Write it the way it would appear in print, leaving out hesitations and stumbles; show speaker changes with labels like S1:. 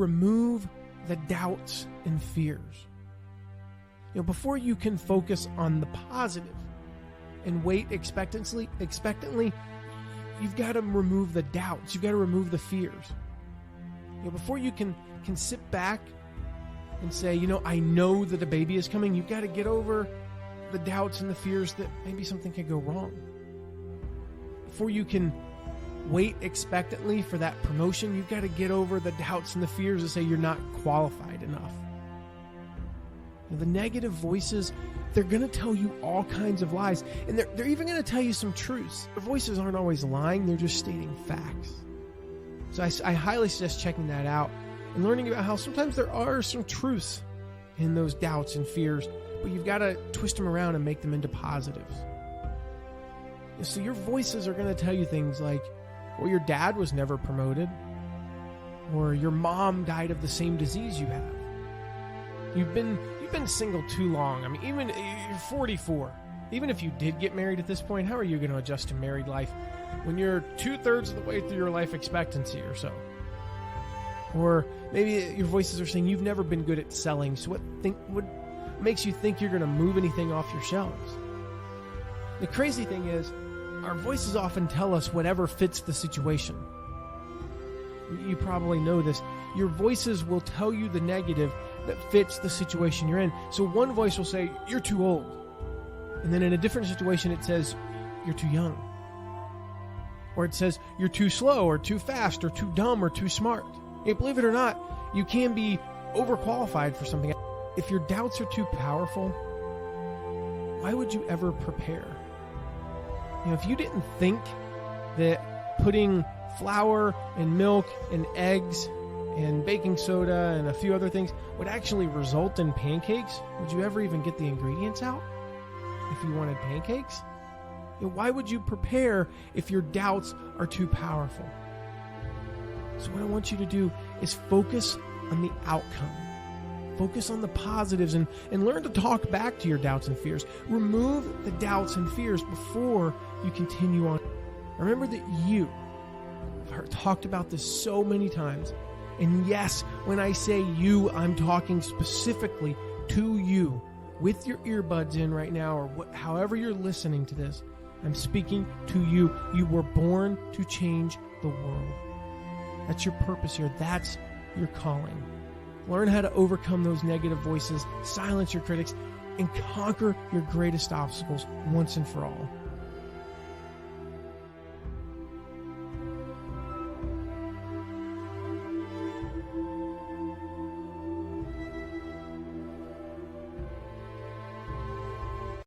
S1: remove the doubts and fears. Before you can focus on the positive and wait expectantly, you've got to remove the doubts. You've got to remove the fears. Before you can sit back and say, I know that a baby is coming, you've got to get over the doubts and the fears that maybe something could go wrong. Before you can wait expectantly for that promotion, you've got to get over the doubts and the fears that say you're not qualified enough. The negative voices, they're going to tell you all kinds of lies, and they're even going to tell you some truths. Their voices aren't always lying, they're just stating facts. So I highly suggest checking that out and learning about how sometimes there are some truths in those doubts and fears, but you've got to twist them around and make them into positives. So your voices are going to tell you things like, well, your dad was never promoted, or your mom died of the same disease you have. You've been single too long. I mean, even you're 44. Even if you did get married at this point, how are you going to adjust to married life when you're 2/3 of the way through your life expectancy or so? Or maybe your voices are saying you've never been good at selling, so what makes you think you're going to move anything off your shelves? The crazy thing is, our voices often tell us whatever fits the situation. You probably know this. Your voices will tell you the negative that fits the situation you're in. So one voice will say, you're too old. And then in a different situation, it says, you're too young. Or it says, you're too slow, or too fast, or too dumb, or too smart. Believe it or not, you can be overqualified for something. If your doubts are too powerful, why would you ever prepare? If you didn't think that putting flour and milk and eggs and baking soda and a few other things would actually result in pancakes, would you ever even get the ingredients out if you wanted pancakes? Why would you prepare if your doubts are too powerful? So what I want you to do is focus on the outcome. Focus on the positives and learn to talk back to your doubts and fears. Remove the doubts and fears before you continue on. Remember that I've talked about this so many times. And yes, when I say you, I'm talking specifically to you with your earbuds in right now, or however you're listening to this. I'm speaking to you. You were born to change the world. That's your purpose here. That's your calling. Learn how to overcome those negative voices, silence your critics, and conquer your greatest obstacles once and for all.